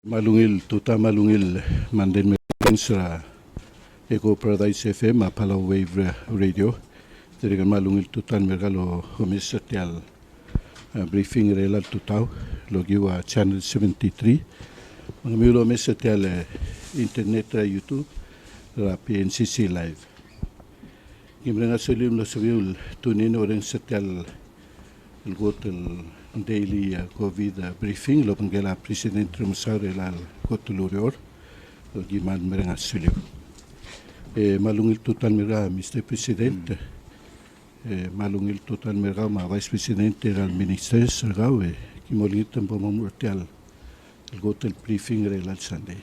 Malungil tuta malungil manden sa Eco Paradise FM Palaw Wave Radio. Jadi malungil tutan mergalo homisatial briefing relal tutaw logiwa channel 73. Mga milo homisatial internet YouTube ra PNCC live. Gimana sulim lo sabiul tunin orang satial el gotel daily COVID briefing lo pangela presidente Rumsar elal gotulurior lo giman mereng asulio malungil tutan mera Mr. President malungil tutan mera ma Vice Presidente el Ministerio sergao kimolingit tampo mamurtial el gotel briefing elal Sunday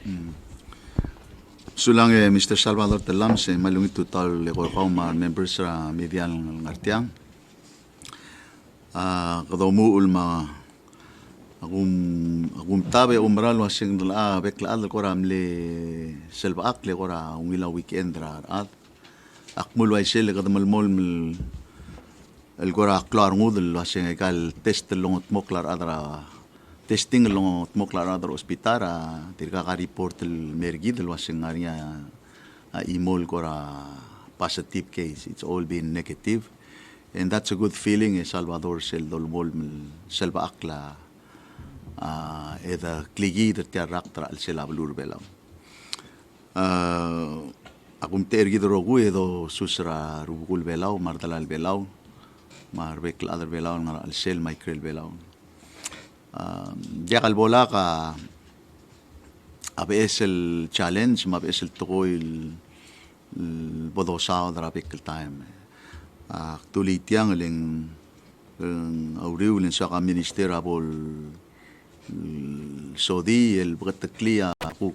Sulang Mr. Salvador Telam se malungit tutal le gorpau ma members ra medial ngartiang kadamu ulma agum tabe umral wasing dala bekla al koram le selba akle kora ungila weekend ra at akmul waisel kadamal mol el kora klar ngudel wasing ekal test longot moklar adra testing longot moklar adra hospitara tirka ka report el mergi del wasing aria imol kora positive case. It's all been negative. And that's a good feeling. Salvador sel dolmol selba akla eda kligi der tiaraktra al selablur belam. Akum tergi dorogu edo susra rubul belau mardalal belau mar bekla adar belau ngar al sel micrel belau. Jakal bola ka abes el challenge mabes el toil bodosao dra bekl time. Tulit yang ling auriu ling sa minister abol Saudi el berteklia aku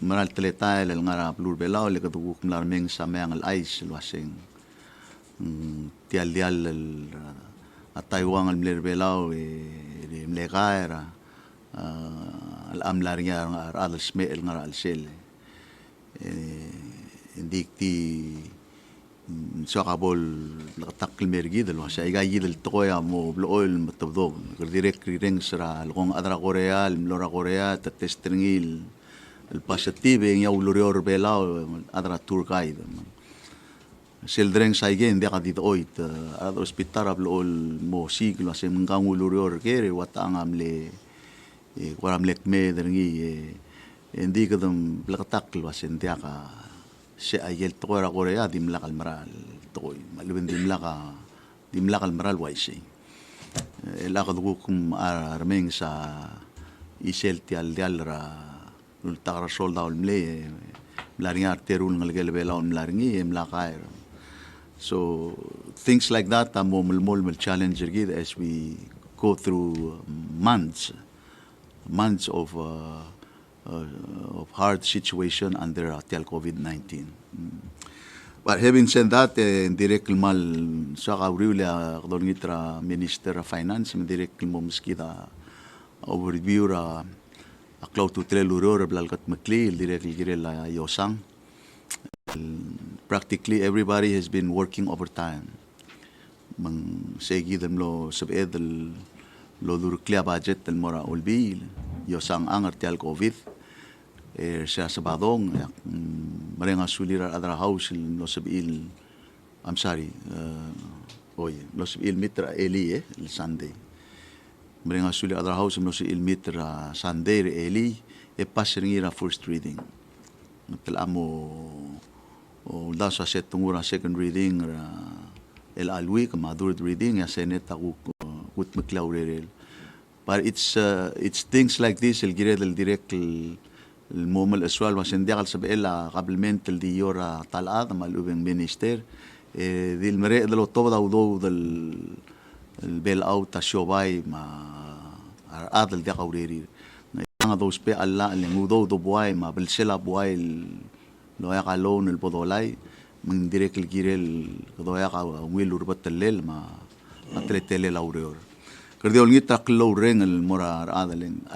maral teleta el ngara blur belau le kaduk mlarmeng sa meang al ice wasing tial dial el Taiwan el mler belau e mlegaira al amlarnya ngar al sme el ngara al sel indikti ساقبول لقطق المرجي دلوا شايجا يدل تقويا مو بلويل متبضو ديريك رينج سرا لقون أدرا قوريا الملورا قوريا تتسترنيل الباسيتيف يا ولوريور بيلاو أدرا تور جايد سيلدرين شايجين دي قديد أويت هذا أسبيتارا بلويل مو سيكل واسي من كان ولوريور كيري واتعام لي ورام لك ميدرني إندي كدم لقطق واسي ندياقا si ayel toqora qorea dimlaq almaral toy malubin dimlaq almaral waisi elaqadgukum armeng sa isel tial dialra ultagra solda ulmle mlaringar terul ngalgel belaw mlaringi mlaqair. So things like that are more challenge as we go through months of hard situation under COVID-19. But having said that, direct mal sa kauriula kadolngitra Minister of Finance, direct mo miskita overview ra aklaw to treluror blalkat makli direct girela yosang. Practically everybody has been working overtime. Mang segi dem lo sabed lo durklia budget del mora ulbi yosang ang artial COVID. Siya sa badong marenga sulira adra house lo sabil I'm sorry lo sabil mitra eli el Sunday marenga sulira adra house lo sabil mitra Sunday eli pasringira first reading telamo o da sa setungura second reading el alwi kama third reading ya seneta kut maklaurel but it's things like this el gired el direct المهم الأسوال وعشان دي على سبيل قبل من تلديورا طلعت مع الأوبن مينستير دي المريء ده لو طبعا وضو ده البيل أو تشوباي مع عادل دي قوريري أنا دوس بي الله اللي وضو ده بواي مع بالسلا بواي لو يقع لون البضولاي من ديريك الجيرل لو يقع ويل وربط الليل مع تلتيل أوريور. I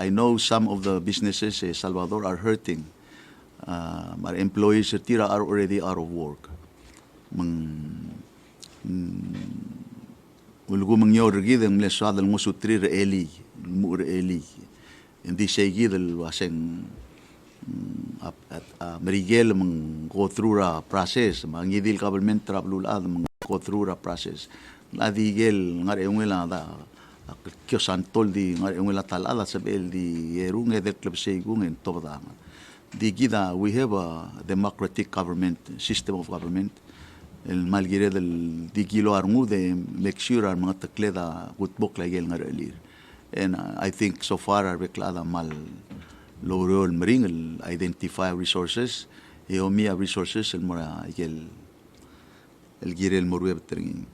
know some of the businesses in Salvador are hurting. Our employees are already out of work. Ulgo mangyor gid ang lesad ang musutri reeli mur eli hindi seguido waseng merigel mang go through a process mangidil government trablulad mang go through a process ladigel ngare ungela da kyo santol di ngare ungela talala sabel di erunge del club segung en toda di gida we have a democratic government system of government el malgire del di kilo armu de make sure ar mga takleda gutbok lagel ngare elir and I think so far are beklada mal logró el maring el identify resources y omia resources el mora el gire el morue betring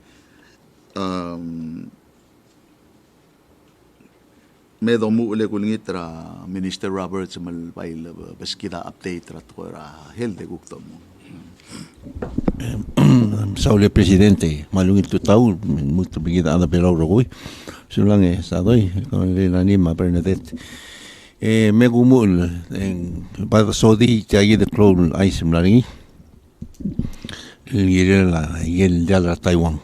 me domu le kulngitra Minister Roberts mal bail beskida update rat ra hel de guktom Saule presidente malungit tutau muito bigida ada pela rogui sulang sadoi con le anima Bernadette me gumul en para sodi tagi de clown ice mlaringi el de la Taiwan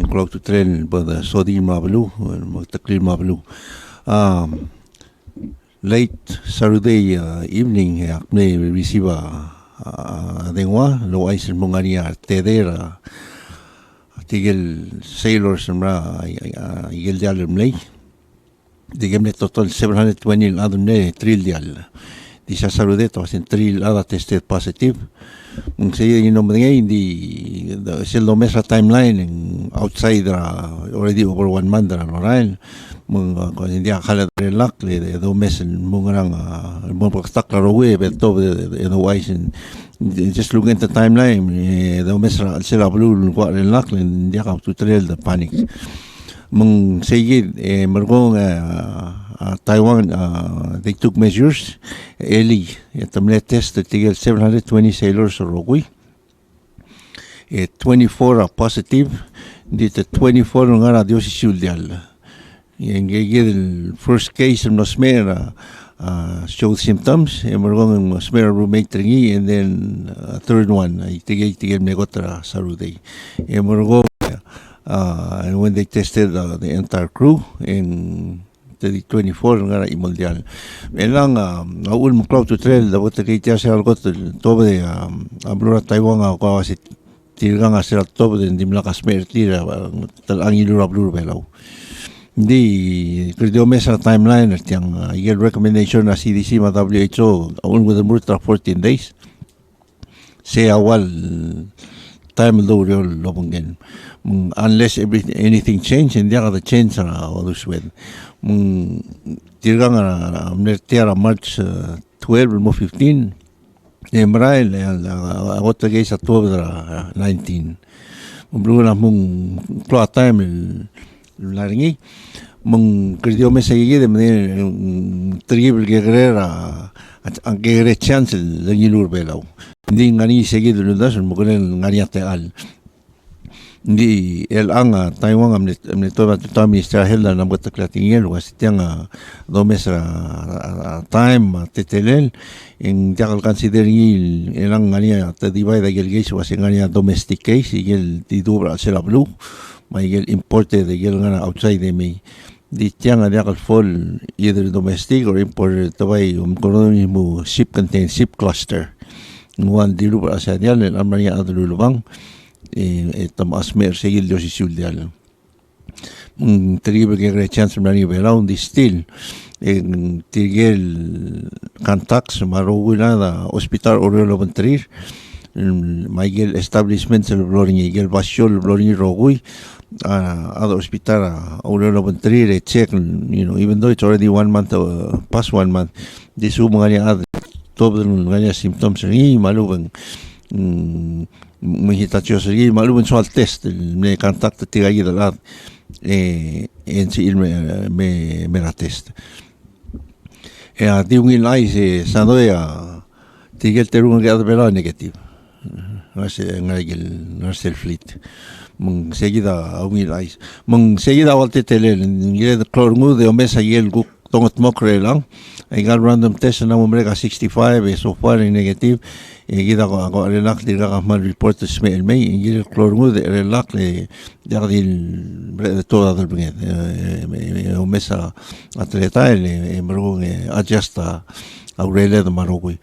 clock to tren pada sodi mablu taklir mablu late Saturday evening me receive dengwa lo ice mongaria tedera tigel sailors mra igel de mlei digamos total 720 adune trillial disa saludeto asin trill ada tested positive un sei in nombre di se lo mesa timeline outside already over 1 month right mung ko india khala relak le do mes mungrang mo pastak la rowe beto de wise just looking at the timeline do mes se la blue ko relak le india ka to trail the panic mung sige mergong Taiwan they took measures early tamle test tigel 720 sailors rogui 24 are positive the 24 ngara diosi suldial engage el first case in Nosmera showed symptoms mergong Nosmera roommate tringi and then third one tigel negotra sarude mergong and when they tested the entire crew in the 24 ngara mundial elang aul muklau to trail da bote que ya se algo tobe ablura Taiwan ko asit tirgang asira tobe de dimla kasmer tira tal angilura blur belau di credo mesa timeline yang year recommendation na CDC ma WHO aul with the multi 14 days se awal time low lobungen unless anything change and the other change or this way tirgang amnertiara March 12 mo 15 emrail agota que sa 19 bluna mung clock time laringi mung credio me seguí de triple guerrera angere chance de yilur belau ndi ngani seguido ludas mo con ngani atal di el anga Taiwan amne toba ministra helda na bota klatingel was tianga do mesra time tetelel en jagal considering el anga te divide el gate was ngani domestic case y el tidubra sela blue mai el importe de el ngana outside de me di tianga jagal fall either domestic or import tobai konomismo ship contain ship cluster one dilubra sa dial el amania adulubang Tomas mer seguil dosi suldial tribe que chance mani around the still tigel contacts marowina hospital orelo ventrir Miguel establishments el bloring el basio bloring rogui other hospital orelo ventrir check even though it's already 1 month past 1 month de su mangania todo ngania symptoms ni maluban mihitacho segi malum soal test me contacta tiga ida la en si me la test a di un lai se sadoya tigel terun ga bela negative no se ngagel no se fleet mung seguida un lai mung seguida volte tele ngire de clormu de mesa yel gu tongot mokre lang. I got random test na mo mereka 65 so far negative. Gida ko ako relax di ka man report to smell may ingil klorngo de relax le dagdil toda del bringet. O mesa atleta le mergo adjust aurele de marogui.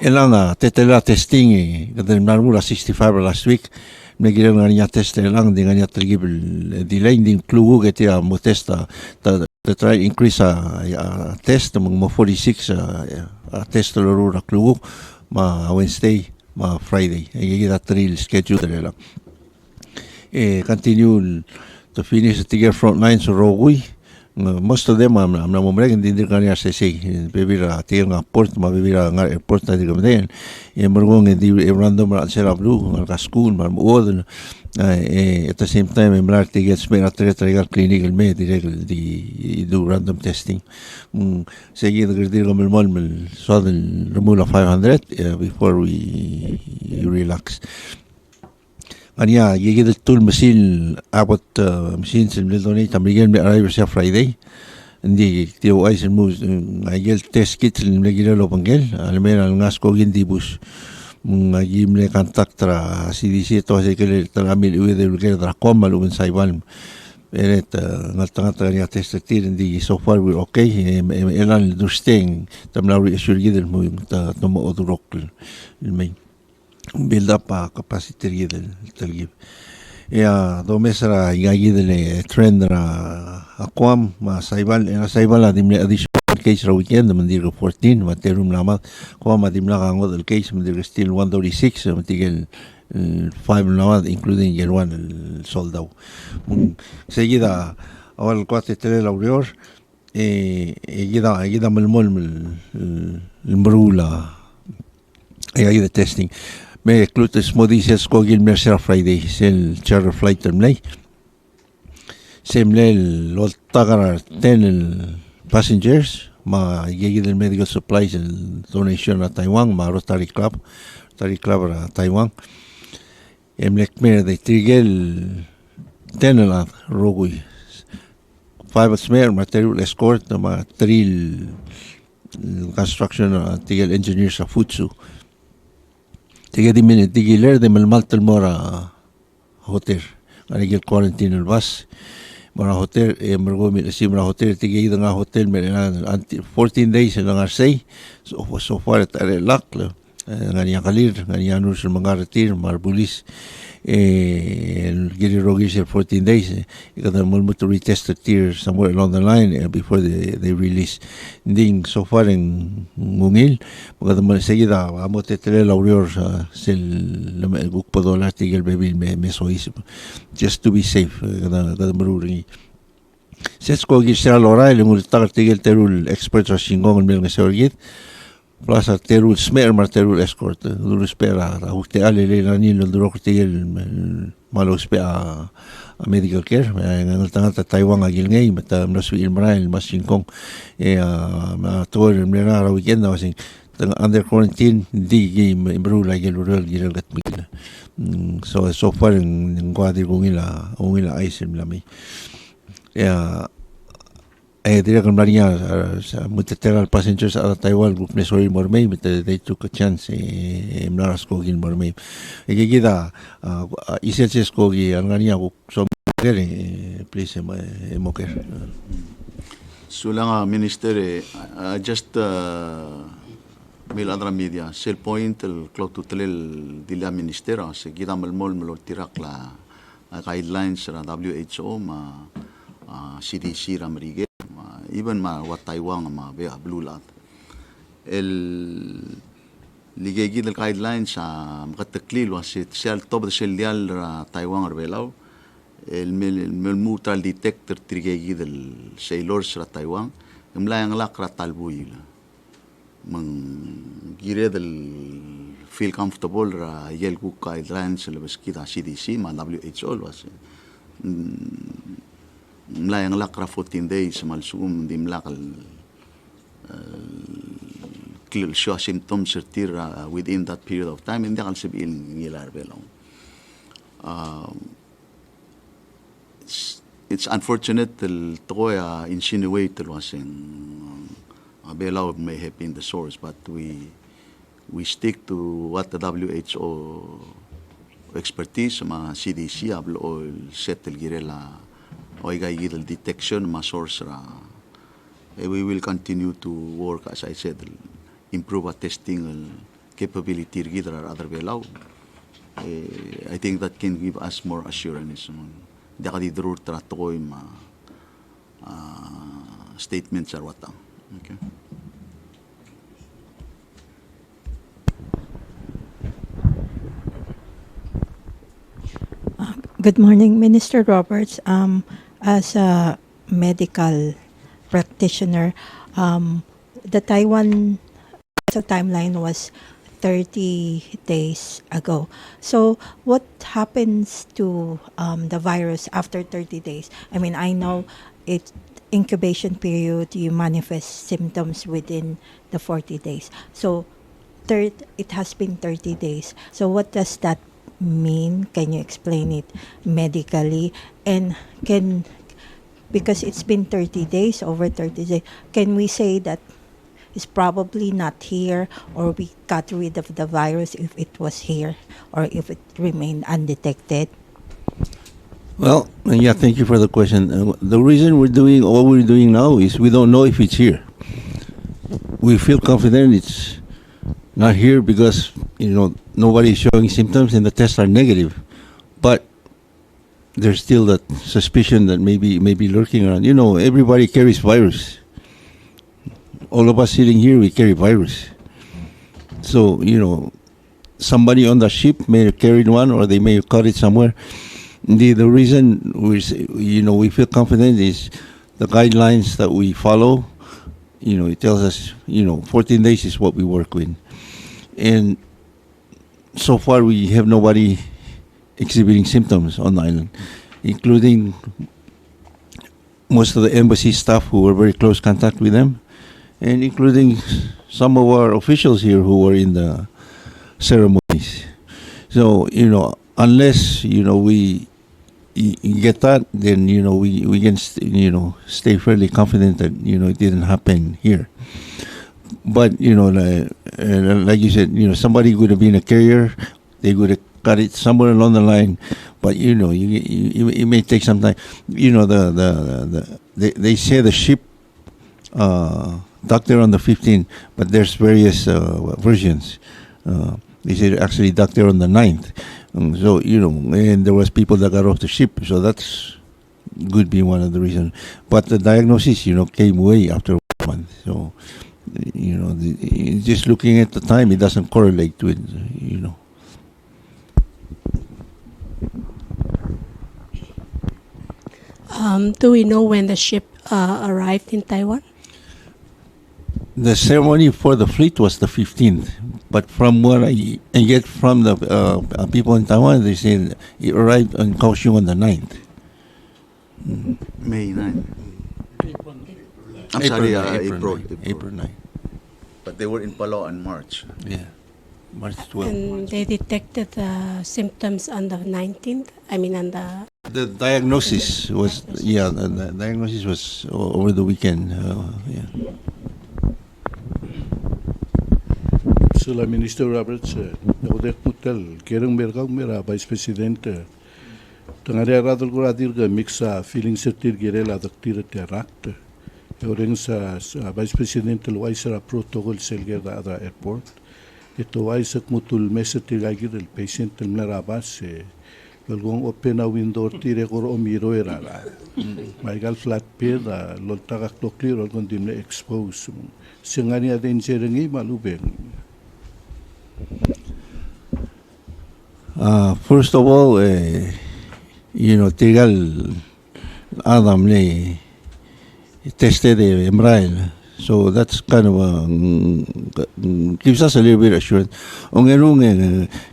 Elanga tetela testing kadel marmula 65 last week. Megire ngania test lang di ngania trigib delay din klugo getia mo testa to try increase a test mo 46 test lorura klugo ma Wednesday ma Friday gida trill schedule lang continue to finish the year front lines rogui most of them am na mo mregen din kanya se bebira tinga port ma bebira nga port ta digam den morgong di random ra sera blue al school ma oden at the same time emrar te gets me at regal clinical me direct di do random testing seguido gerdir com el mol so del remula 500 before we relax Ania يجي الطول مسيل أبوت مسين سلمدوني تمرين بقراي بس Friday عندي كتير وايس الموز عجل تيست كيت الملاجيلا لو بنجل علمنا الناس كوجين دي بوش عجي ملي كونتاكترا CDC تو هسه كل تلاميذ ويدا الجيل دراكوما لو من سايبان بيرت نالتانتا غنيا تيست كتير عندي so far we're okay إلان دوستين تملاوري إشور جدا المهم تنمو أدروك المين build up capacity del telgib ya do mesra yagi del trend ra aquam ma saibal la dimle additional case ra weekend mandir 14 materum lama aquam dimla gango del case mandir still 136 matigel 5 lama including el one el soldado seguida awal cuate tele la urior yida melmol el mbrula yagi de testing me clutes modicias kogil mercer Friday sel charter flight terminal semle el tagara ten el passengers ma yegi del medical supplies el donation a Taiwan ma Rotary Club a Taiwan emlek mer de trigel ten el rogui 5 smer material escort ma tril construction trigel engineers a futsu تيجي دي من تيجي لير دي من مالت المورا هوتيل أنا quarantine الباص مرا هوتيل مرغو من اسم مرا هوتيل تيجي إذا نا هوتيل من 14 days إذا نارسي so far تاري لاقل غني قليل غني نورس المغارتير ماربوليس giri rogish 14 days ikadar mulmo to retest the tier somewhere along the line before they release ding so far en ngungil magada mo seguida amo te tele laurior sel guk podola tigel baby me sois just to be safe kada maruri ses ko gisra lora ile mul tar tigel terul expert singong mel ngesorgit plus terul smer mar terul escort dulu spera ukte ale le nani lo duro tigel malo spera a medical care en el tangata Taiwan agil ngay mata mnasu ilmrail mas singkong ma tour mlera ra weekend na sing under quarantine di imbrula lagi rural gilal gat mikila so far en guadi ungila aisim lami diría que María mutetera al passengers a Taiwan group ne sorry mormei they took a chance en naras ko gil mormei que queda iselses ko gi angania ko so please moker sulanga minister just mil adra media sel point el cloud to tel dila ministera se queda mal mol tirak la guidelines ra WHO ma CDC ramrige even ma wat Taiwan ma be blulat el ligegi del guidelines mqataklil wasit sel top sel dial Taiwan arbelaw el mutal detector trigegi del sailors ra Taiwan mlayang lakra talbuil man gire del feel comfortable ra yel ku guidelines le beskida CDC ma WHO was mlayang lakra 14 days malsum di mlakal clear show symptoms sertir within that period of time hindi kal sabihin ngilar belong it's unfortunate the toya insinuate was in Belao may have been the source, but we stick to what the WHO expertise ma CDC ablo o settle girela o igay detection ma source ra. We will continue to work, as I said, improve our testing capability gidra other Belao. I think that can give us more assurance. Di ka di drur tratoy ma statements are watang. Okay. Good morning, Minister Roberts. As a medical practitioner, the Taiwan timeline was 30 days ago. So what happens to the virus after 30 days? I mean, I know it incubation period, you manifest symptoms within the 40 days. So it has been 30 days. So what does that mean? Can you explain it medically? And because it's been 30 days, over 30 days, can we say that it's probably not here, or we got rid of the virus if it was here, or if it remained undetected? Well, yeah, thank you for the question. The reason we're doing what we're doing now is we don't know if it's here. We feel confident it's not here because, nobody is showing symptoms and the tests are negative. But there's still that suspicion that maybe lurking around. Everybody carries virus. All of us sitting here, we carry virus. So, somebody on the ship may have carried one, or they may have caught it somewhere. The reason we feel confident is the guidelines that we follow. It tells us, 14 days is what we work with. And so far, we have nobody exhibiting symptoms on the island, including most of the embassy staff who were very close contact with them, and including some of our officials here who were in the ceremonies. So, unless, we get that, then, we can, stay fairly confident that, it didn't happen here. But, like you said, somebody would have been a carrier. They would have got it somewhere along the line. But, it may take some time. They say the ship docked there on the 15th, but there's various versions. They said actually docked there on the 9th. So, and there was people that got off the ship. So that's could be one of the reasons. But the diagnosis, came way after 1 month. So, just looking at the time, it doesn't correlate to it, Do we know when the ship arrived in Taiwan? The ceremony for the fleet was the 15th, but from what I get from the people in Taiwan, they say it arrived in Kaohsiung on the 9th. May 9. I'm April sorry, 9, April 9. But they were in Palau in March. Yeah, March 12. And they detected the symptoms on the 19th? on the... The diagnosis was, the diagnosis was over the weekend, yeah. Sila Minister Roberts, nakudet mutal, kerang mera Vice President, tangari aradol ko radir ka mixa feeling sertir girela daktir terakt. Orang sa Vice President luay sa protocol selger da ada airport. Ito ay sak mutul mesertir gagir el patient el narabas Galgong open a window tire koro omiro erara. Maigal flat pier da loltagak to clear or condemn expose. Singani aden serengi malubeng. First of all, tigal Adam le tested Embrail. So that's kind of gives us a little bit of assurance. Ongerung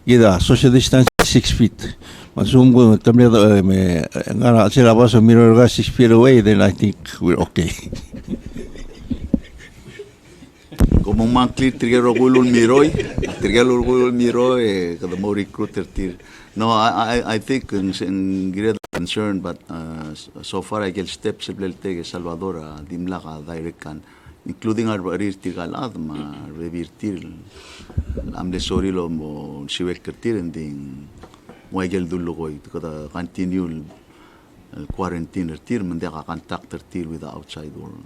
gida social distance 6 feet. Masum ko tamle me ngara sila ba so mirror ga 6 feet away, then I think we're okay. Como mangkli trigger gulul miroy, kada mo recruiter tir. No, I think in great concern, but so far I get steps seblelte Salvador dimla ka direct kan including our rirtir ma revirtir amle sorry lo mo siwek kertir ending moigel dullo koy kada continue quarantine ertir mende ka contact ertir with the outside world.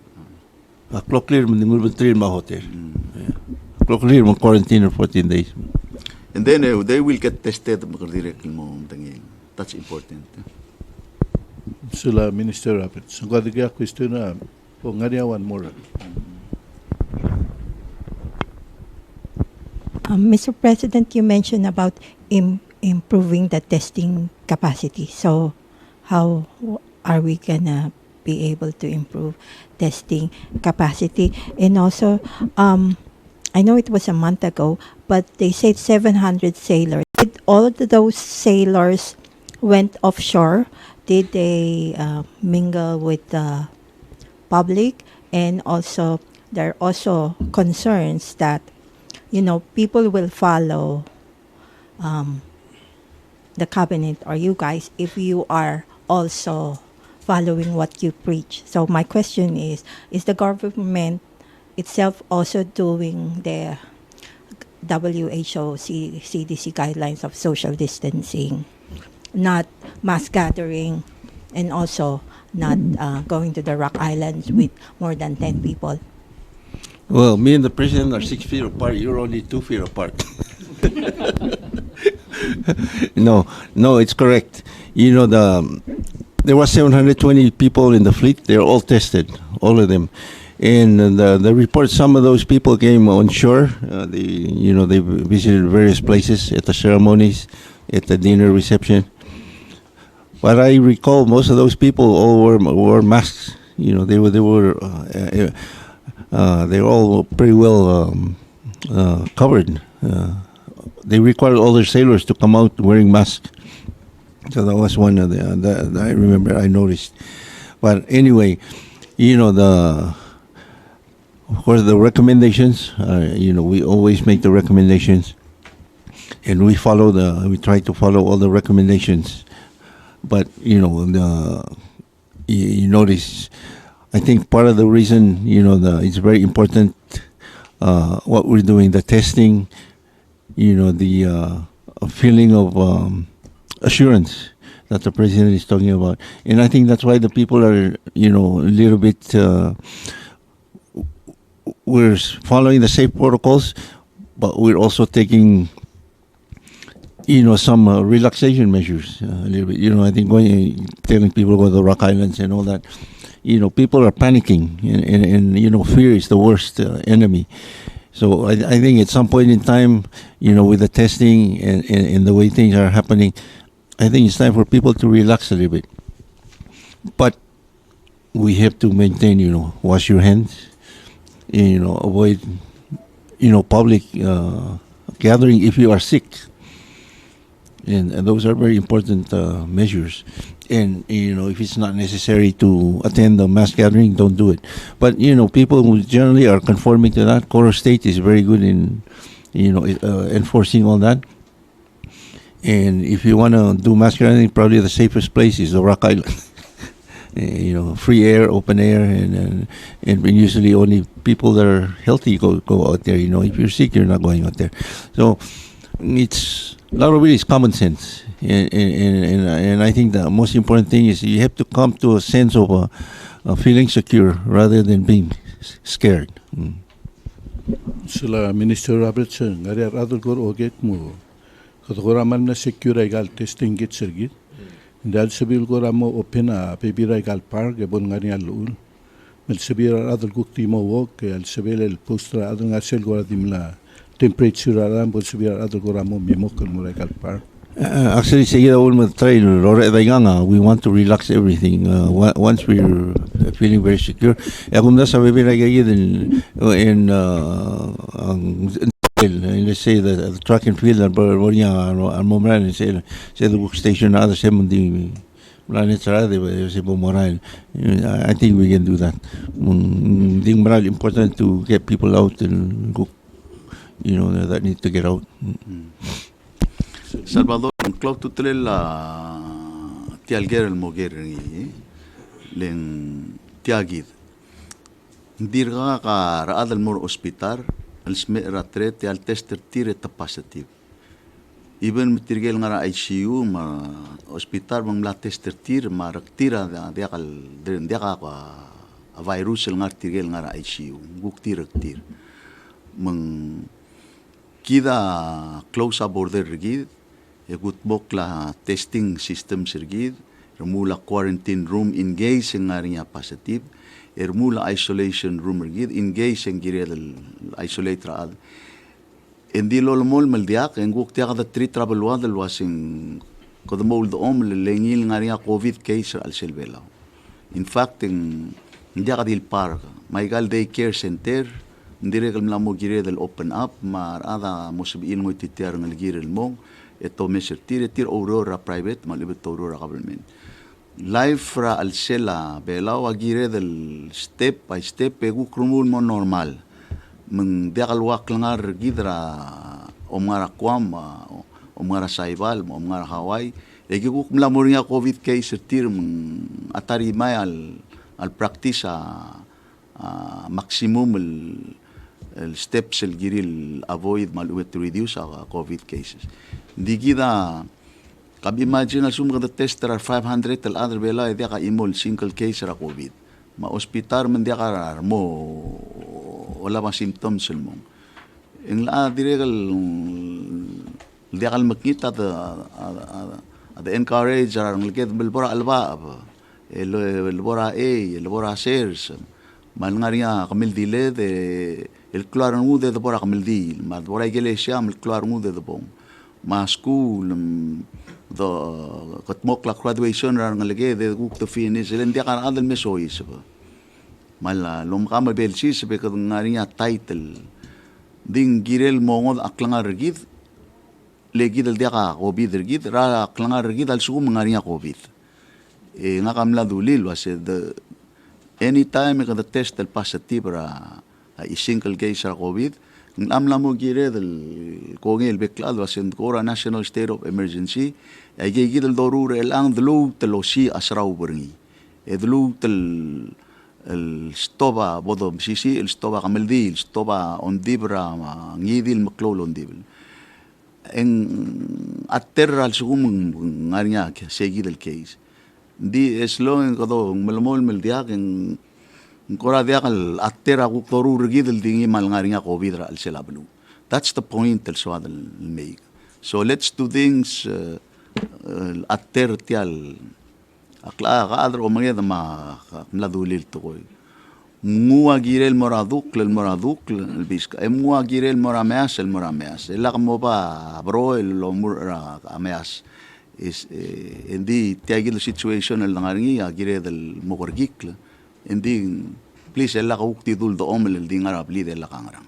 Clock clear mo ningul betril ma hotel. Clock clear mo quarantine for 14 days. And then they will get tested direct mo tangil. That's important. Sila Minister Roberts. Ang kaya question na po nga niya one more. Mr. President, you mentioned about improving the testing capacity. So, how are we gonna be able to improve testing capacity? And also, I know it was a month ago, but they said 700 sailors. Did all of those sailors went offshore? Did they mingle with the public? And also, there are also concerns that, people will follow the cabinet or you guys if you are also following what you preach. So my question is the government itself also doing the WHO, CDC guidelines of social distancing, not mass gathering, and also not going to the Rock Islands with more than 10 people? Well, me and the president are 6 feet apart. You're only 2 feet apart. No, it's correct. There were 720 people in the fleet. They're all tested, all of them. And the report, some of those people came on shore. They visited various places at the ceremonies, at the dinner reception. But I recall most of those people all wore masks. They were all pretty well covered. They required all their sailors to come out wearing masks. So that was one of the I remember I noticed. But anyway, of course the recommendations. We always make the recommendations, and we try to follow all the recommendations. But you notice, I think part of the reason it's very important what we're doing, the testing, the feeling of assurance that the president is talking about, and I think that's why the people are a little bit. We're following the safe protocols, but we're also taking some relaxation measures a little bit. I think telling people go to the Rock Islands and all that. People are panicking, and fear is the worst enemy. So I think at some point in time, with the testing and the way things are happening, I think it's time for people to relax a little bit. But we have to maintain, wash your hands, avoid, public gathering if you are sick. And those are very important measures. And, if it's not necessary to attend the mass gathering, don't do it. But, people who generally are conforming to that. Coro State is very good in, enforcing all that. And if you want to do mass gathering, probably the safest place is the Rock Island. Free air, open air, and usually only people that are healthy go out there. If you're sick, you're not going out there. So it's a lot of it is common sense, and I think the most important thing is you have to come to a sense of feeling secure rather than being scared. Sila Minister Robertson, ngari adul kor oget mo. Katokoraman na secure gal testing git sergit. Dahil sabil ko ramo open pebira gal park ebon ngani alul. Mel sabira adul kukti mo wok al sabil el postra adul ngasel ko dimla. Temperature alam po sabira adul ko ramo mimok mo gal park. Actually, seguida ulma trail we want to relax everything. Once we're feeling very secure, agumda sa bebira gayid in let's say the track and field and Momran and say the workstation other seven I think we can do that. Important to get people out and go, that need to get out. Salvador, clock to tell Tialger el Mogeri, leng tiagid. Dirga ka raad al mor hospital al sme ratret al tester tire positive. Even mitirgel ngara ICU ma hospital mang la tester tir ma raktira dia ka virus ngar tirgel ngara ICU bukti raktir. Mang kida close border rigid gut bok la testing system sirgid remula quarantine room engage ngarinya positive ermula isolation room rigid engage ngirel isolate raad endi lolmol maldiak enguk tiak da tri travel wadal wasing kodmol do lengil ngarinya covid case al selvela. In fact hindi kadil park maigal day care center ndire kal mlamo gire del open up mar ada mosbiin mo titiar ngal girel mo eto meser tir aurora private malibet aurora government life ra al sela belaw agire del step by step egu krumul mo normal meng diakal wak langar gidra omara kwam omara saibal omara hawaii egi guk mlamo ringa covid case tir atari may al practice maximum el steps el giril avoid maluet to reduce COVID cases. Di kita kab imagine al sumga the tester 500 al other bela dia ka imol single case ra COVID. Ma hospital man dia ka mo wala ma symptoms mo. En la diregal dia kal makita the encourage ang liket belbora alba el bora el bora shares mal ngaria kamil dile de el claro ngude de bora kamil dil ma bora gele sham el claro ngude de bom ma school the katmok la graduation ran ngalege de guk to finish el ndia kan adel mesois mal lom kamal bel sis be kad ngaria title ding girel mongod aklangar gid legid el dia ka covid gid ra aklangar gid al sugum ngaria covid nga kamla dulil was the anytime ka the test el positive ra a single case ra covid nglamla mo gire del kongel beklad was in kora national state of emergency ay gigid el dorur el ang dlu telosi asraw bringi edlu tel el stoba bodo sisi el stoba kameldi el stoba on dibra ngidil maklol on dibel en aterra al sugum ngarinya seguir el case di eslo en kodo melmol meldiak en kora dia kal atera ku toru rigid dingi mal ngarinya covid ra al selablu. That's the point el swad el make. So let's do things ater tial akla qadr o mageda ma mladulil to koy mua girel moraduk el moraduk el biska mua girel morameas el morameas el mo ba bro el omur ameas is endi tiagil situation el ngaringi agire del mogorgikla endi please ella ukti dul do omel el dingar abli de la kangrang.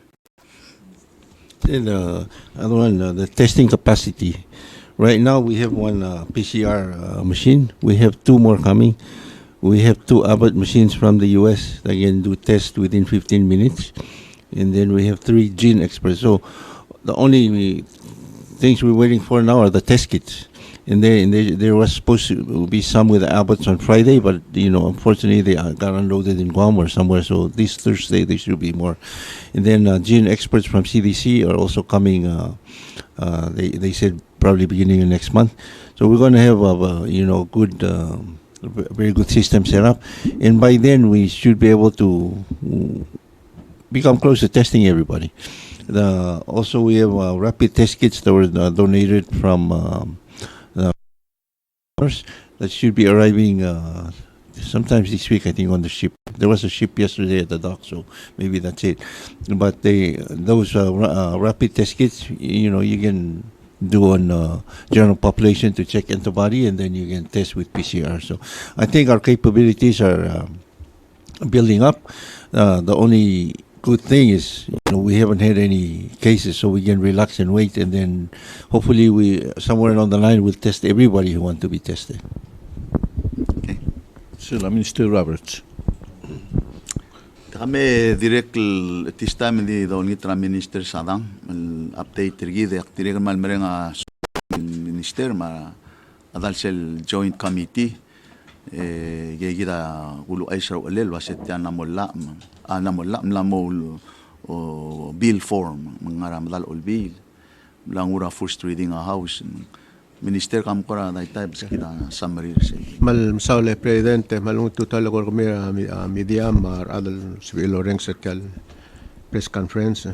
Then other one, the testing capacity. Right now we have one PCR machine. We have two more coming. We have two Abbott machines from the US that can do tests within 15 minutes. And then we have 3 gene experts. So the only things we're waiting for now are the test kits. And there was supposed to be some with the Abbots on Friday, but unfortunately they got unloaded in Guam or somewhere. So this Thursday there should be more. And then gene experts from CDC are also coming. They said probably beginning of next month. So we're going to have a good, very good system set up, and by then we should be able to become close to testing everybody. Also we have rapid test kits that were donated from. That should be arriving sometimes this week, I think, on the ship. There was a ship yesterday at the dock, so maybe that's it. But those rapid test kits, you can do on general population to check antibody, and then you can test with PCR. So I think our capabilities are building up. The only good thing is we haven't had any cases, so we can relax and wait, and then hopefully we somewhere along the line will test everybody who wants to be tested. Okay. Sir, Minister Roberts. Kami direct this time di Donitra Minister Sadang update rigid direct mal merenga minister ma adal sel joint committee gida ulu aisra ulel wasit yan namola mlamol o bill form mangaram dal ul bill langura first reading a house minister kam kora dai types kita summary se mal saule presidente malung total ko kumira media mar adal civil rank setel press conference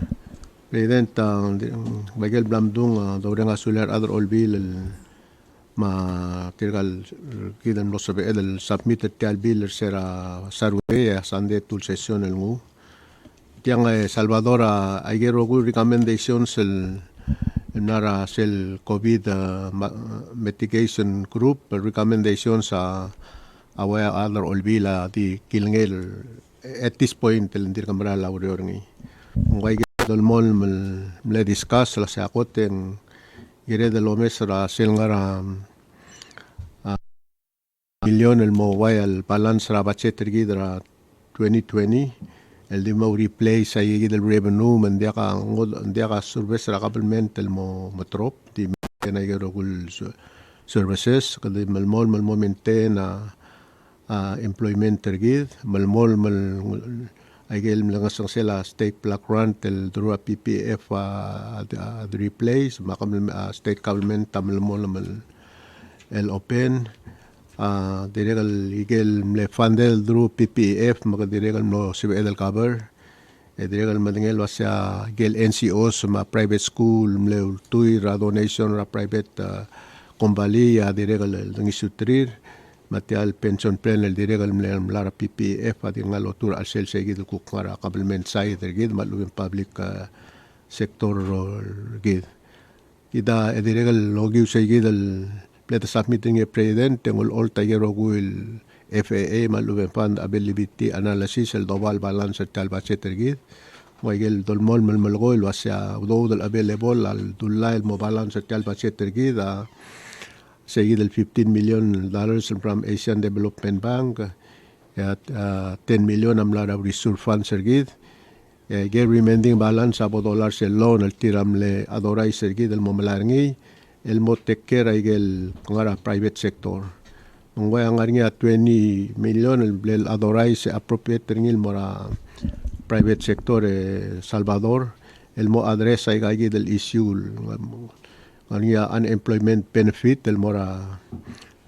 president bagel blamdung do nga suler adal ul bill ma tirgal kidan lo sabe el submitted tal bill sera sarwe sande tul session el ngu tiang Salvador aigero gu recommendations el nara sel covid mitigation group recommendations aware other olbila di kilngel at this point el ndir kamera laurior ngi ngai dol mol le discuss la sa koten gire de lo mesra sel ngara million el mo el balance ra budget gidra 2020 el di mo replace ay gidel revenue man dia ka service ra government el mo matrop di na gero gul services kad mal maintain employment tergid mal ay gel langasang sila state black grant el dura PPF replace makam state government tamal el open diregal igel le fundel dru PPF maka diregal no sibe del cover diregal madingel wasya gel NCOs ma private school mle tuy ra donation ra private kumbali diregal ng isutrir material pension plan el diregal mle lara PPF adi ngalo tur al sel segid ku kara kabelment sai dergid malubin public sector gid ida diregal logiu segid el pleta submitting a president tengol all tayero guil FAA maluben fund availability analysis el global balance tal budget tergid waigel dolmol malgol wasya do del available al dulal mo balance tal budget tergid seguid el $15 million from Asian Development Bank at 10 million amlara reserve fund sergid get remaining balance abo dollars el loan el tiramle adorai sergid el momalarngi el mo take care el ngara private sector ngwa ngarnya 20 million el adorai se appropriate ngil mora private sector Salvador el mo address ay gagi del issue ngarnya unemployment benefit el mora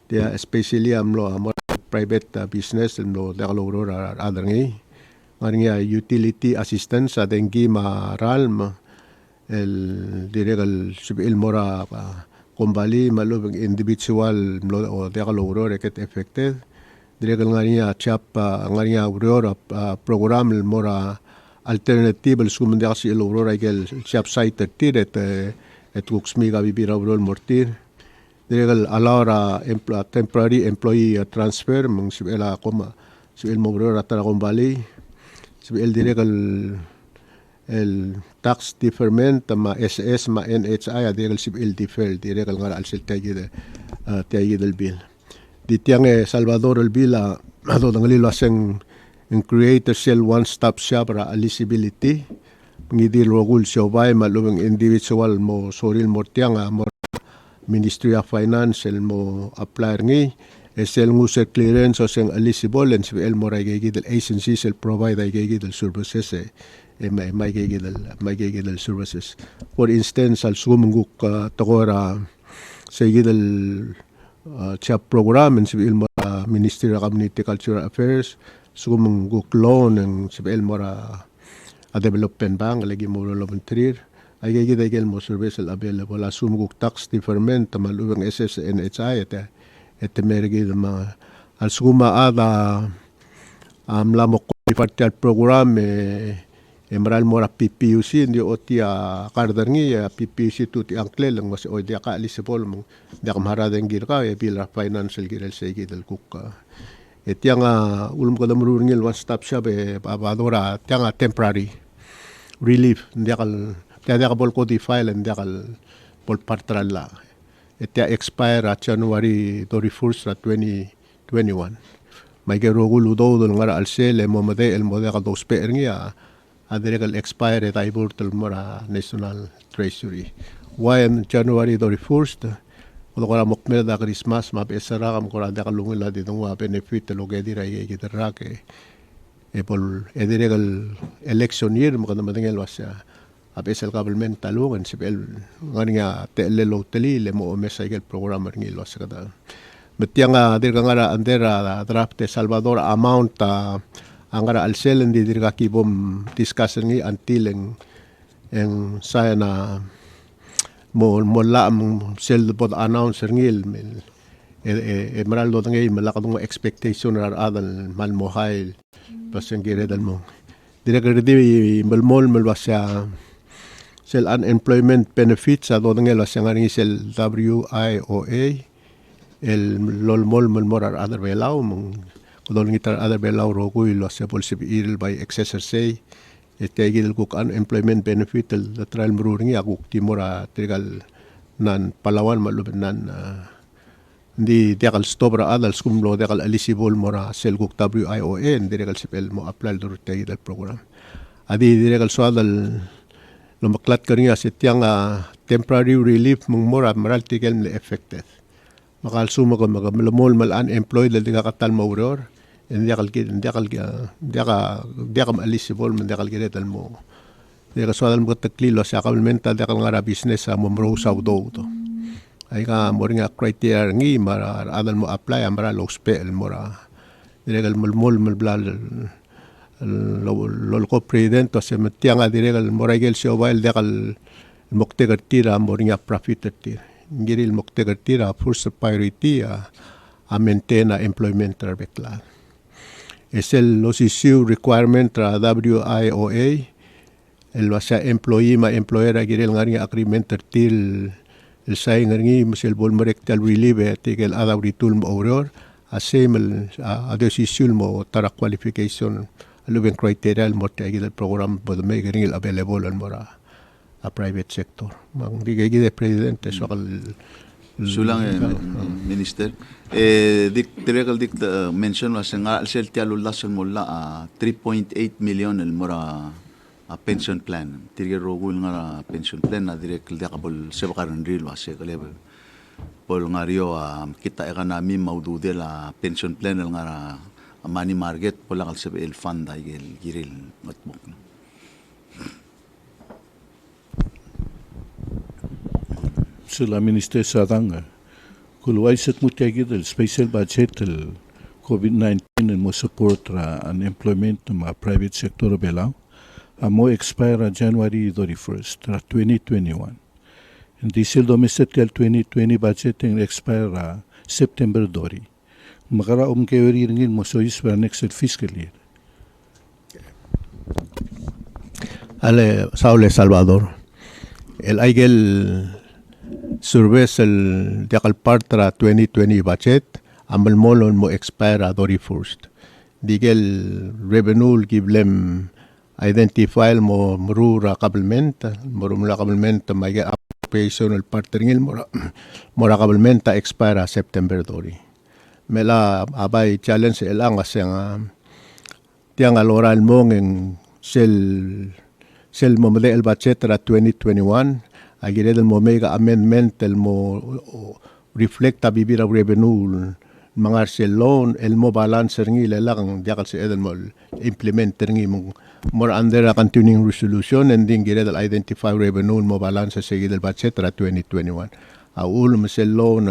dia especially amlo private business el mo dakaloro adangi ngarnya utility assistance adengi maralm el diregal el mora kumbali malubing individual o dekaloro reket affected diregal ngania chap ngania aurora program el mora alternative el sumanda si el aurora gel chap site tiret et uxmi ga bibira aurol mortir diregal alora temporary employee transfer mong sibela koma sibel aurora tara kumbali sibel diregal el tax deferment ma SS ma NHI diregal sibil defer diregal ngar al sel tagi del bill di tiang Salvador el bill ado dangalilo aseng en creator sel one stop shop ra eligibility ngidil rogul siobay malubeng individual mo soril mortiang mo Ministry of Finance el mo apply ngi esel nguser clearance o seng eligible en sibil mo ra gigidel agencies el provide gigidel services may gigidal services. For instance, al sumunguk tagora sa gigidal CHAP program ng sibil mora Ministry of Community Cultural Affairs, sumunguk loan ng sibil mora Development Bank, lagi mo lobentrir, ay gigidal mo service available. Al sumunguk tax deferment, tamalubang SSNHI, at merigid mga al suma ada lamok partial program Emerald mora PPUC hindi otia kardarngi PPUC tuti angkle lang mas o dia ka elisibol mo dia kamara den girka bila financial girel segi del kukka etianga ulum ko damru ngil one stop shop babadora tianga temporary relief dia ka bol ko di file dia kal bol partral la etia expire at January 31st 2021 may gero gulu do ngara alsele mo made el mode ka dos per ngia adiregal expire tayo portal mora National Treasury. Why on January 31st? Kulo kora mokmel da Christmas ma pesara kam kora da kalungila di tungwa benefit lo ke dira ye kitara ke pol ediregal election year mo kana matingel wasya apesal government talungan sipel ngania tele lo teli le mo mesa el programa ngil wasya kada betianga dirga ngara andera draft Salvador amount angara alselen di dirga kibom discussion ni until en saya na mo laam sel pod announcer ngil mel maral do ngay malakadong expectation rar adal mal mohail pasang giredal mo dirga di malmol malwasya sel unemployment benefits do ngay wasya ngari sel WIOA el lolmol malmorar adal belaw mong kodol ngitar adal belaw rogo ilo sa polsip iril by exercise tegil kuk unemployment benefit the trial meruringi aku timora trigal nan Palawan malubin nan di dekal stobra adal skumlo dekal eligible mora sel kuk WION direkal sipel mo apply dur tegil program adi direkal so adal lumaklat karinga setiang temporary relief mong mora maral tigel le affected makal suma ko magamol mal unemployed dal katal mauror dia eligible men dia giretal mo dia soal mo taklilo sa kabelmenta dia ngara business sa momro sa do to ay ka moringa criteria ngi mara adal mo apply amara lo spell mora dia mulmul mulblal lo ko president to se metianga dia mora gel so while dia mokte tira moringa profit tira ngiril mokte tira first priority a maintain employment bekla es los issue requirement tra WIOA el wasa employee ma employer agirel ngari agreement til el say ngari musel bol merektal relieve tigel adawritul mo auror asem a decision mo tara qualification aluben criteria mo tegil program bod me ngari available al mora a private sector mang digay gide presidente so Sulang minister dik direkal dik mention was nga sel tialul lason mola 3.8 million el mora pension plan tirge rogul nga pension plan na direkal dakabol sebakaran real was se level pol nga rio kita economy maudude la pension plan el nga money market pola kal sebe el fund ay giril matbok sila minister sadanga kulway set mutegid el special budget el COVID-19 en mo support ra unemployment ma private sector belaw amo expire January 31st ra 2021 and diesel domestic 2020 budget en expire September 2 makara keweri ngin mo sois para next fiscal year ale Saule Salvador el aigel service el diakal partra 2020 budget amal molon mo expire adori first digel revenue giblem identify mo murura kabelmenta murumla kabelmenta may application el partringil mora kabelmenta expire September 2 mela abay challenge elang asyang tiang aloral mong en sel mo el budget ra 2021 agire del momega amendment el mo reflecta bibira revenue mangar se loan el mo balancer ngi lelang diakal se edel mo implementer ngi more under a continuing resolution and din gire del identify revenue mo balancer se del budget ra 2021 aul mo se loan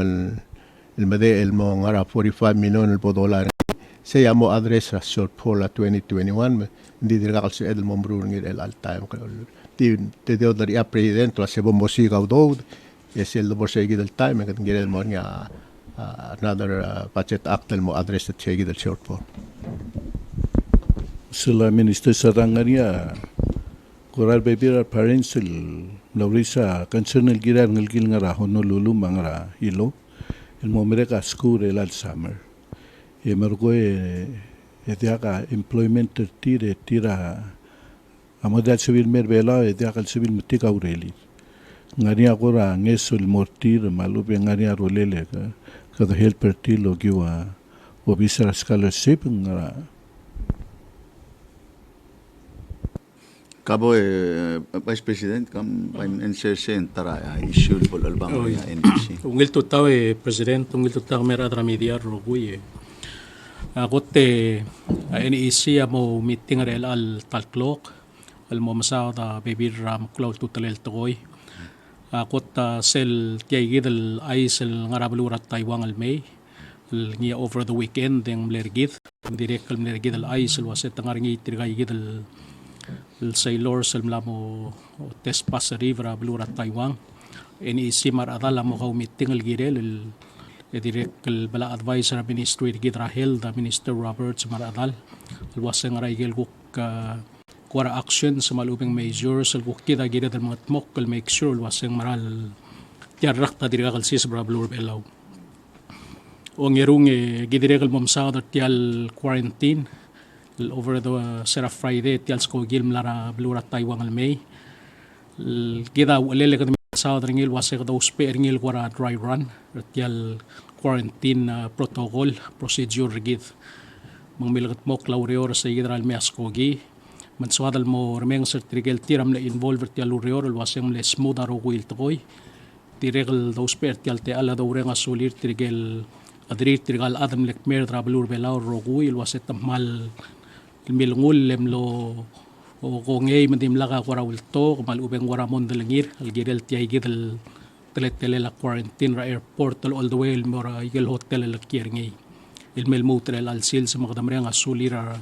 el mede el mo ngara 45 million el $, se llamo address ra shortfall a 2021 di diakal se edel mo brur ngi el all time te dio dari a presidente se bombo siga udod es el borse del time que ngire el mo nga another budget act el mo address the chegi del shortfall sila minister sarangaria koral bebira parents laurisa concern el girar ngel gil ngara honolulu mangara ilo el mo mereka school el summer e mergo diaka employment tira amadal civil merbela diaka civil mitika ureli ngari agora ngesul mortir malupe ngari arolele ka the helper tilo giwa obisra scholarship ngara Kabo Vice President kam paim NCC tara issue pol albang NDC. Ungil tutaw President, ungil tutaw meradra media roguy Akot NEC mo meeting rel al talklok al mo masaw da baby ram cloud tutalel toy. Akot sel tiagid al aisel ngarabalurat Taiwan al May ngia over the weekend yung mlergid direct al mlergid al aisel waset ngaringi tirgayid al sailors al mlamo test pass river balurat Taiwan. NEC maradala mo kaw meeting al girel direct al bala advisor ministry gid Rahel da Minister Roberts maradal alwasang raigel kuk kuara action sa malubing measures al kuk kita gid al mga tmok al make sure alwasang maral tiarak ta direct al sis brablur belaw o ngerung gid direct al momsa da tial quarantine over the Sarah Friday tial sko gil mlara blurat Taiwan al May kita ulele kad sa ringil wase kada uspe ringil kuara dry run tial quarantine protocol procedure gid mangmilagat mo claureor sa gidral me askogi manswadal mo remeng certificate tiram na involved tial ureor wasem le smooth aro kuil toy tiregal dos per tial te ala do renga solir tirigel adrir tirigal adam lekmer travelur belaw roguil waset mal milngul lemlo o kongay mandim laka kwara ulto mal ubeng wara mondelengir algirel tiay gidel teletele la quarantine ra airport all the way mora igel hotel la kierngay ilmel mutrel al sil sa makadamreng asulira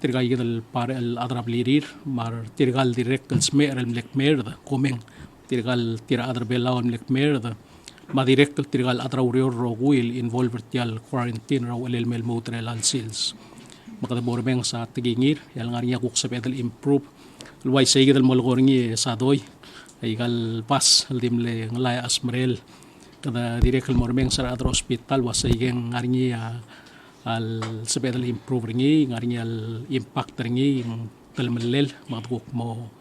tirgay gidel para al adrablirir mar tirgal direct al smer al lekmer komeng tirgal tira adrabelaw al lekmer ma direct tirgal adraurior roguil involved tial quarantine ra ilmel mutrel al sils makadabormeng sa tigingir yal nga riya kuk sa pedal improve luway sa igidal molgoringi sa doy ay gal pas dimle ngalaya asmarel kada direkal mormeng sa adro hospital was sa igeng ngaringi al sa pedal improve ringi ngaringi al impact ringi yung talmalel makadukuk mo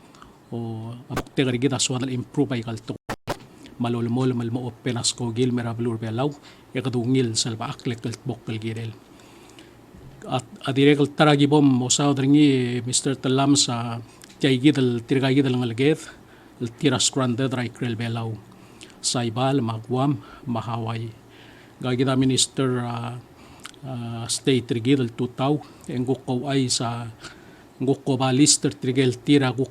o abukte karigit aswadal improve ay kalto malolmol malmo open askogil merablur belaw yakadungil sa baklek kaltbok kalgirel at adirekal taragibom mosaw dringi Mr. Talam sa tiaygid al tirgayid al ngalageth al tiras stranded raikrel belaw sa ibal magwam mahaway gagida Minister State trigid al tutaw enguk ko ay sa enguk ko ba lister trigel tira guk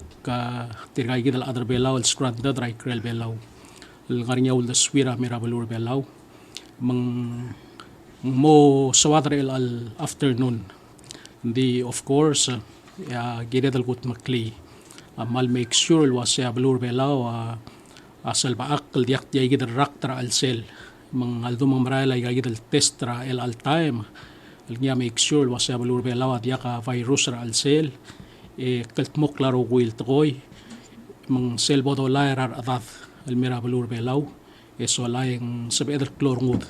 tirgayid al adar belaw al stranded raikrel belaw al ngarinya ul da swira mirabalur belaw mo sawadrel al afternoon di of course gidedal gut makli mal make sure was ya blur belaw asal baak al diak diay gidal raktra al sel mang aldo mang maral ay gidal testra el al time al niya make sure was ya blur belaw diak virus ra al sel kaltmok klaro guil toy mang sel bodo lairar adat al mira blur belaw eso laing sabedal klorngud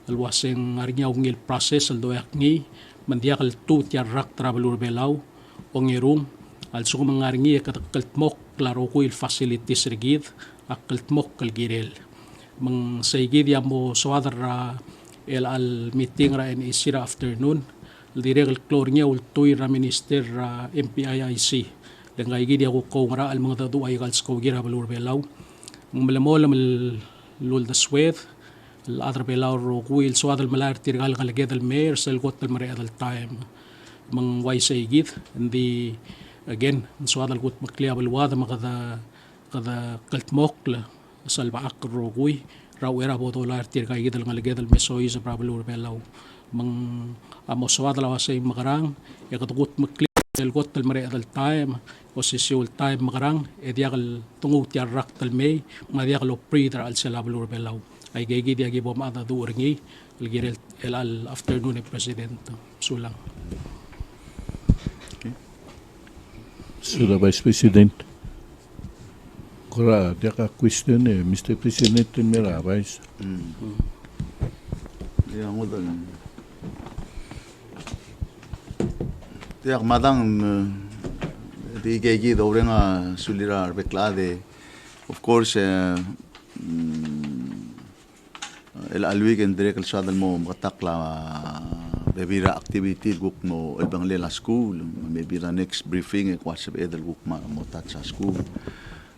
alwaseng arnyaw ngil process al doyak ngi mandiak al tu tiarak travelur belaw o ngirung al suko mangarngi katakkaltmok klaro ko il facilities rigid akkaltmok kalgirel mang saygid yamo swadar el al meeting ra en isira afternoon direk al klornya ul tuy ra minister MPIIC dengay gid ako ko ra al mga dadu ay kals ko gira balur belaw malamol lul da sweth الأضرب إلى الرقويل سواد الملاك ترجال غلقيد المير سلقوت المريض التايم من وايسي جيد عندي again سواد القوت مكليا بالواد ما كذا قلت موكل سلب عقل الرقوي راو إرا $2 ترجال جيد الغلقيد المسويز برابلور بلاو من أمو سواد الواسي مغران يقد قوت مكليا القوت المريض التايم وسيسيو التايم مغران إدياغل تنغوت يارقت المي ما دياغلو بريدر السلابلور بلاو ay gigi dia gibom ada duurngi algirel el al afternoon president sulang Sura Vice President kora dia ka question Mr. President mera vice ya ngodan dia madang di gigi do renga sulira beklade of course el alwig en direct el shadal mo makatakla maybe ra activity guk mo ibang lela school, maybe ra next briefing kwa sa edel guk mo tat sa school.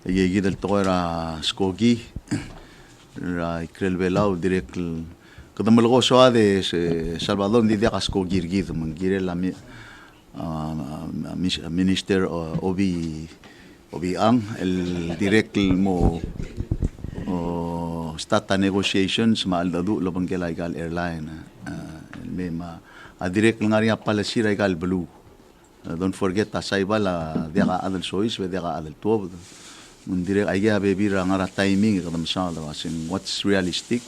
Yegi del toera skogi ra ikrel velau direct kada malgo soa de Salvador di dia kasko girgid mangire la minister obi ang el direct mo start negotiations ma aldadu lo bangela igal airline me ma a direct ngari apala sira igal blue. Don't forget asaiba la dia ka adal sois ve dia ka adal tuob direct ayga baby ra ngara timing kada masala wasin what's realistic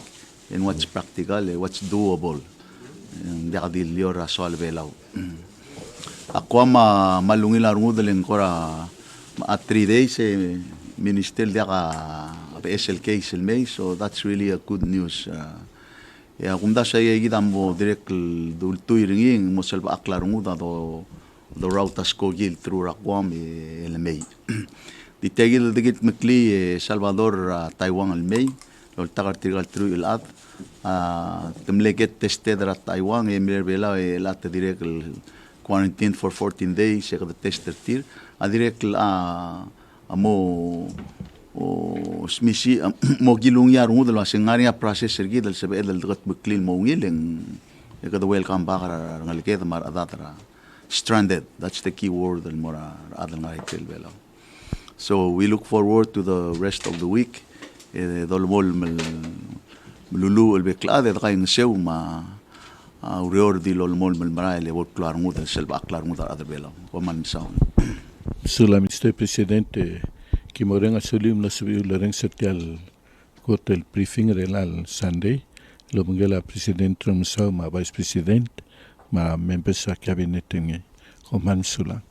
and what's practical, what's doable. Hindi ka dilyo ra solve law. Ako malungil arungo daling ko ra 3 days minister dia ka SLK silmay, so that's really a good news. Kung da sa kita mo direct dultoy ringing mo salba aklarungo da do route skogil through Rakwam elmay. Ditegil digit mekli Salvador Taiwan elmay. Lol takar tigal through ilat temleket tested at Taiwan emir bela ilat direct quarantine for 14 days se kada tester tir a direct amo smisi mo gilung yar mo dal singari a process sergi dal sabe dal gat clean mo ngileng kada welcome back ngalike mar adatra stranded, that's the key word dal mora adal ngai tel bela. So we look forward to the rest of the week. Dolmol lulu el beklade kaing sew ma urior di lolmol mel maraile wot klar muda selba klar muda adbela ko man saun Sula Mr. Presidente ki morenga sulim la subi ulareng setial hotel briefing relal Sunday lo mengela President Trump ma Vice President ma members sa cabinet ngi ko man sula